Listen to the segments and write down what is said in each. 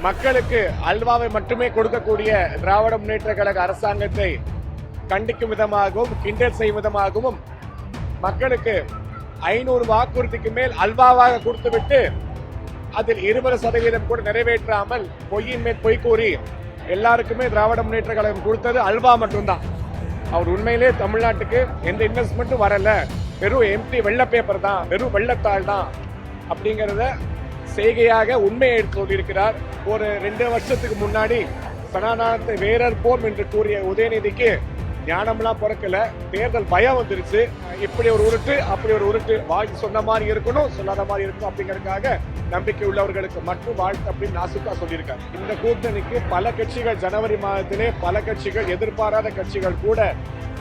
மக்களுக்கு அல்வாவை மட்டுமே கொடுக்கக்கூடிய திராவிட முன்னேற்ற கழக அரசாங்கத்தை கண்டிக்கும் விதமாகவும் கிண்டல் செய்யும் விதமாகவும் மக்களுக்கு 500 வாக்குறுதிக்கு மேல் அல்வாவாக கொடுத்துவிட்டு அதில் 20% கூட நிறைவேற்றாமல் பொய்யின் மேல் பொய் கூறி எல்லாருக்குமே திராவிட முன்னேற்ற கழகம் கொடுத்தது அல்வா மட்டும்தான். அவர் உண்மையிலே தமிழ்நாட்டுக்கு எந்த இன்வெஸ்ட்மெண்ட்டும் வரல, வெறும் எம்டி வெள்ள பேப்பர் தான், வெறும் வெள்ளத்தாள் தான் அப்படிங்கிறத செய்கையாக உண்மையை எடுத்து சொல்லியிருக்கிறார். ஒரு 2 வருஷத்துக்கு முன்னாடி சனாதனத்தை வேறற்போம் என்று கூறிய உதயநிதிக்கு ஞானம்லாம் பிறக்கல, தேர்தல் பயம் வந்துருச்சு. இப்படி ஒரு உருட்டு அப்படி ஒரு உருட்டு, வாழ்த்து சொன்ன மாதிரி இருக்கணும் சொல்லாத மாதிரி இருக்கணும் அப்படிங்கிறதுக்காக நம்பிக்கை உள்ளவர்களுக்கு மட்டும் வாழ்த்து அப்படின்னு நாசுக்கா சொல்லியிருக்காரு. இந்த கூட்டணிக்கு பல கட்சிகள் ஜனவரி மாதத்திலே பல கட்சிகள் எதிர்பாராத கட்சிகள் கூட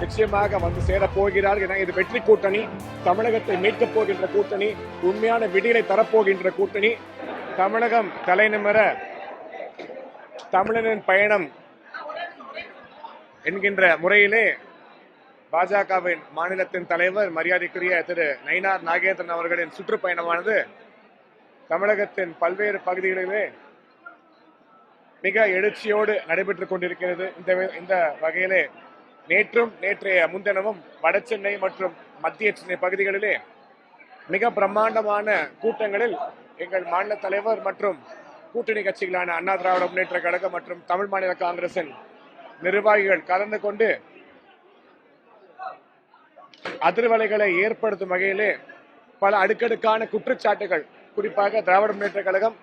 நிச்சயமாக வந்து சேர போகிறார்கள். ஏன்னா இது வெற்றி கூட்டணி, தமிழகத்தை மீட்கப் போகின்ற கூட்டணி, உண்மையான விடியலை தரப்போகின்ற கூட்டணி. தமிழகம் தலைநிமிர தமிழனின் பயணம் என்கின்ற முறையிலே பாஜகவின் மாநிலத்தின் தலைவர் மரியாதைக்குரிய திரு நயினார் நாகேந்திரன் அவர்களின் சுற்றுப்பயணமானது தமிழகத்தின் பல்வேறு பகுதிகளிலே மிக எழுச்சியோடு நடைபெற்றுக் கொண்டிருக்கிறது. இந்த வகையிலே நேற்றும் நேற்றைய முன்தினமும் வட சென்னை மற்றும் மத்திய சென்னை பகுதிகளிலே மிக பிரம்மாண்டமான கூட்டங்களில் எங்கள் மாநில தலைவர் மற்றும் கூட்டணி கட்சிகளான அண்ணா திராவிட முன்னேற்ற கழகம் மற்றும் தமிழ் மாநில காங்கிரசின் நிர்வாகிகள் கலந்து கொண்டு அதிர்வலைகளை ஏற்படுத்தும் வகையிலே பல அடுக்கடுக்கான குற்றச்சாட்டுகள், குறிப்பாக திராவிட முன்னேற்ற கழகம்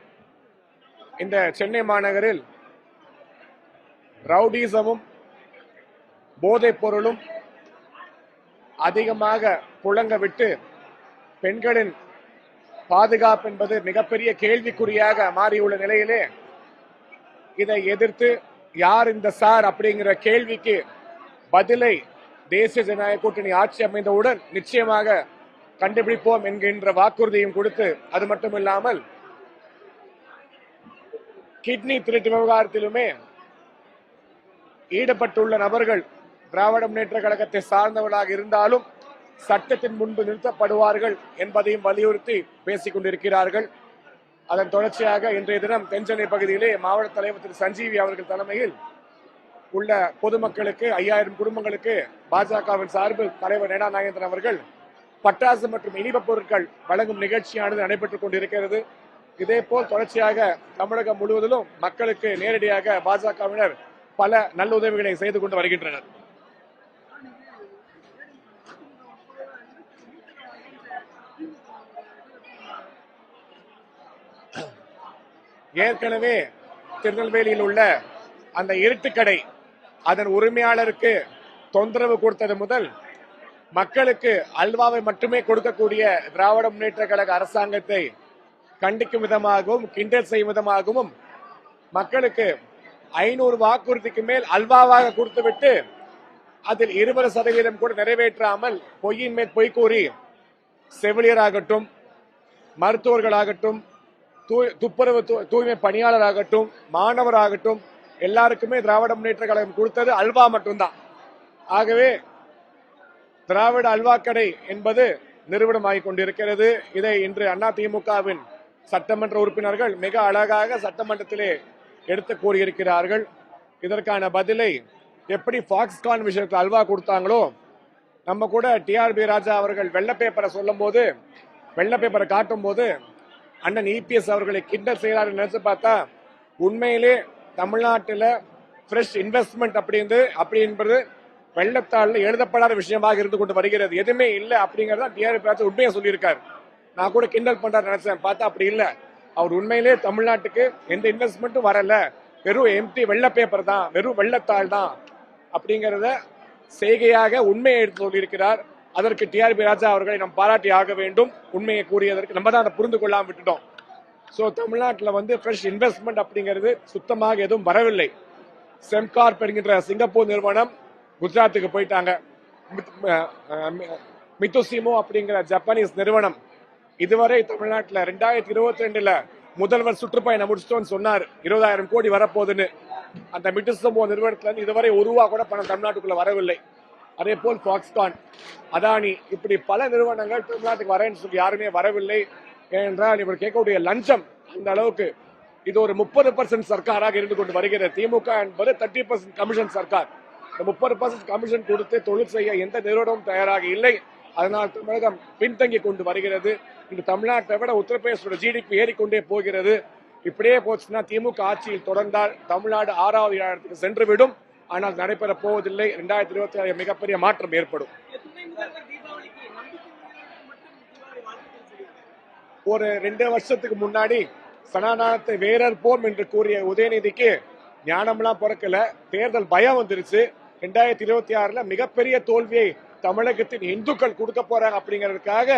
இந்த சென்னை மாநகரில் ரவுடிசமும் போதைப் பொருளும் அதிகமாக புழங்க விட்டு பெண்களின் பாதுகாப்பு என்பது மிகப்பெரிய கேள்விக்குறியாக மாறியுள்ள நிலையிலே இதை எதிர்த்து யார் இந்த சார் அப்படிங்கிற கேள்விக்கு பதிலை தேசிய ஜனநாயக கூட்டணி ஆட்சி அமைந்தவுடன் நிச்சயமாக கண்டுபிடிப்போம் என்கின்ற வாக்குறுதியும் கொடுத்து, அது மட்டும் இல்லாமல் கிட்னி திருட்டு விவகாரத்திலுமே ஈடுபட்டுள்ள நபர்கள் திராவிட முன்னேற்ற கழகத்தை சார்ந்தவர்களாக இருந்தாலும் சட்டத்தின் முன்பு நிறுத்தப்படுவார்கள் என்பதையும் வலியுறுத்தி பேசிக் கொண்டிருக்கிறார்கள். அதன் தொடர்ச்சியாக இன்றைய தினம் தென்சென்னை பகுதியிலே மாவட்ட தலைவர் திரு சஞ்சீவி அவர்கள் தலைமையில் உள்ள பொதுமக்களுக்கு 5000 குடும்பங்களுக்கு பாஜகவின் சார்பில் தலைவர் நயினார் நாகேந்திரன் அவர்கள் பட்டாசு மற்றும் இனிப்பு பொருட்கள் வழங்கும் நிகழ்ச்சியானது நடைபெற்றுக் கொண்டிருக்கிறது. இதேபோல் தொடர்ச்சியாக தமிழகம் முழுவதிலும் மக்களுக்கு நேரடியாக பாஜகவினர் பல நல்லுதவிகளை செய்து கொண்டு வருகின்றனர். ஏற்கனவே திருநெல்வேலியில் உள்ள அந்த இருட்டுக்கடை அதன் உரிமையாளருக்கு தொந்தரவு கொடுத்தது முதல் மக்களுக்கு அல்வாவை மட்டுமே கொடுக்கக்கூடிய திராவிட முன்னேற்ற கழக அரசாங்கத்தை கண்டிக்கும் விதமாகவும் கிண்டல் செய்யும் விதமாகவும் மக்களுக்கு 500 வாக்குறுதிக்கு மேல் அல்வாவாக கொடுத்துவிட்டு அதில் 20% கூட நிறைவேற்றாமல் பொய்யின் மேல் பொய் கூறி செவிலியராகட்டும், மருத்துவர்களாகட்டும், துப்புரவு தூய்மை பணியாளராகட்டும், மாணவராகட்டும் எல்லாருக்குமே திராவிட முன்னேற்ற கழகம் கொடுத்தது அல்வா மட்டும்தான். ஆகவே திராவிட அல்வா கடை என்பது நிறுவனமாகிக் கொண்டிருக்கிறது. இதை இன்று அதிமுகவின் சட்டமன்ற உறுப்பினர்கள் மிக அழகாக சட்டமன்றத்திலே எடுத்து கூறியிருக்கிறார்கள். இதற்கான பதிலை எப்படி ஃபாக்ஸ்கான் விஷயத்தில் அல்வா கொடுத்தாங்களோ, நம்ம கூட டிஆர்பி ராஜா அவர்கள் வெள்ள பேப்பரை சொல்லும் போது, வெள்ள பேப்பரை காட்டும் போது அண்ணன் இபிஎஸ் அவர்களை கிண்டல் செய்யறாரு நினைச்சு பார்த்தா, உண்மையிலே தமிழ்நாட்டில் ஃப்ரெஷ் இன்வெஸ்ட்மெண்ட் அப்படி என்பது வெள்ளத்தாள் எழுதப்படாத விஷயமாக இருந்து கொண்டு வருகிறது. எதுவுமே இல்லை அப்படிங்கறத டிஆர்பி ராஜா உண்மையை சொல்லியிருக்காரு. நான் கூட கிண்டல் பண்றாரு நினைச்சேன், பார்த்தா அப்படி இல்லை. அவர் உண்மையிலே தமிழ்நாட்டுக்கு எந்த இன்வெஸ்ட்மெண்ட்டும் வரல, வெறும் எம்டி வெள்ள பேப்பர் தான், வெறும் வெள்ளத்தாள் தான் அப்படிங்கறத செய்கையாக உண்மையை எடுத்து சொல்லியிருக்கிறார். அதற்கு டிஆர்பி ராஜா அவர்களை நாம் பாராட்டி ஆக வேண்டும். உண்மையை கூறியதற்கு நம்ம தான் அதை புரிந்து கொள்ளாம விட்டுட்டோம். ஸோ தமிழ்நாட்டில் வந்து ஃப்ரெஷ் இன்வெஸ்ட்மெண்ட் அப்படிங்கிறது சுத்தமாக எதுவும் வரவில்லை. செம்கார்ப் என்கின்ற சிங்கப்பூர் நிறுவனம் குஜராத்துக்கு போயிட்டாங்க. மித்துசிமோ அப்படிங்கிற ஜப்பானீஸ் நிறுவனம் இதுவரை தமிழ்நாட்டில் 2022 முதல்வர் சுற்றுப்பயணம் முடிச்சிட்டோன்னு சொன்னார். 20,000 கோடி வரப்போகுதுன்னு. அந்த மித்துசிமோ நிறுவனத்துல இதுவரை ₹1 கூட பணம் தமிழ்நாட்டுக்குள்ள வரவில்லை. அதே போல் ஃபாக்ஸ்கான், அதானி, இப்படி பல நிறுவனங்கள் தமிழ்நாட்டுக்கு வரேன்னு சொல்லி யாருமே வரவில்லை. ஏனென்றால் இவர் கேட்கக்கூடிய லஞ்சம் அந்த அளவுக்கு இது ஒரு 30% சர்க்காராக இருந்து கொண்டு வருகிறது. திமுக என்பது 30% கமிஷன் சர்க்கார். இந்த 30% கமிஷன் கொடுத்து தொழில் செய்ய எந்த நிறுவனமும் தயாராக இல்லை. அதனால் தமிழகம் பின்தங்கி கொண்டு வருகிறது. இந்த தமிழ்நாட்டை விட உத்தரப்பிரதேசோட ஜிடிபி ஏறிக்கொண்டே போகிறது. இப்படியே போச்சுன்னா திமுக ஆட்சியில் தொடர்ந்தால் தமிழ்நாடு 6வது இடத்துக்கு சென்றுவிடும். ஆனால் நடைபெற போவதில்லை. 2026 மிகப்பெரிய மாற்றம் ஏற்படும். ஒரு 2 வருஷத்துக்கு முன்னாடி சனாதனத்தை வேறற்போம் என்று கூறிய உதயநிதிக்கு ஞானம்லாம் பிறக்கல, தேர்தல் பயம் வந்துருச்சு. 2026 மிகப்பெரிய தோல்வியை தமிழகத்தின் இந்துக்கள் கொடுக்க போறாங்க அப்படிங்கிறதுக்காக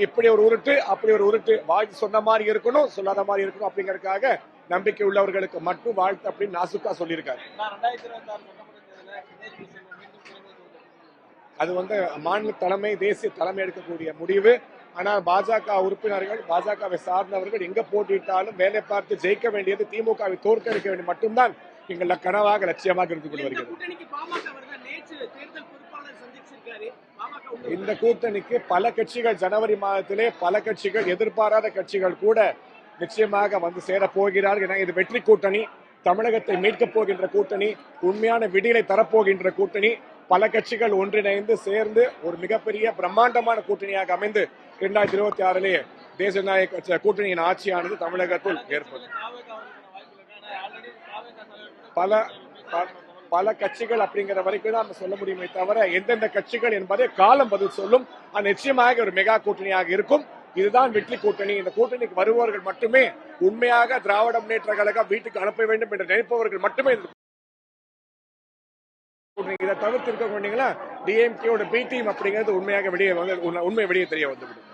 இப்படி ஒரு உருட்டு அப்படி ஒரு உருட்டு, வாழ்த்து சொன்ன மாதிரி இருக்கணும் சொல்லாத மாதிரி இருக்கணும் அப்படிங்கறதுக்காக நம்பிக்கை உள்ளவர்களுக்கு மட்டும் வாழ்த்து அப்படின்னு நாசுக்கா சொல்லியிருக்காரு. அது மாநில தலைமை தேசிய தலைமை எடுக்கக்கூடிய முடிவு. ஆனால் பாஜக உறுப்பினர்கள் பாஜகவை சார்ந்தவர்கள் எங்க போட்டியிட்டாலும் வேலை பார்த்து ஜெயிக்க வேண்டியது திமுகவை தோற்கடிக்க வேண்டியது மட்டும்தான் எங்கள கனவாக லட்சியமாக இருந்து கொண்டு வருகிறது. இந்த கூட்டணிக்கு பல கட்சிகள் ஜனவரி மாதத்திலே பல கட்சிகள் எதிர்பாராத கட்சிகள் கூட நிச்சயமாக சேர போகிறார்கள். ஏன்னா இது வெற்றி கூட்டணி, தமிழகத்தை மீட்கப் போகின்ற கூட்டணி, உண்மையான விடியலை தரப்போகின்ற கூட்டணி. பல கட்சிகள் ஒன்றிணைந்து சேர்ந்து ஒரு மிகப்பெரிய பிரம்மாண்டமான கூட்டணியாக அமைந்து 2026 தேசிய நாயக கூட்டணியின் ஆட்சியானது தமிழகத்தில் ஏற்படும். பல கட்சிகள் அப்படிங்கிற வரைக்கும் தான் சொல்ல முடியுமே தவிர எந்தெந்த கட்சிகள் என்பதை காலம் பதில் சொல்லும். நிச்சயமாக ஒரு மெகா கூட்டணியாக இருக்கும். இதுதான் வெற்றி கூட்டணி. இந்த கூட்டணிக்கு வருபவர்கள் மட்டுமே உண்மையாக திராவிட முன்னேற்ற கழகம் வீட்டுக்கு அனுப்ப வேண்டும் என்று நினைப்பவர்கள் மட்டுமே இதை தவிர்த்து இருக்க வேண்டியீங்களா டிஎம்கேயோட பி டீம் அப்படிங்கிறது உண்மையாக உண்மை வெளியே தெரிய வந்துவிடும்.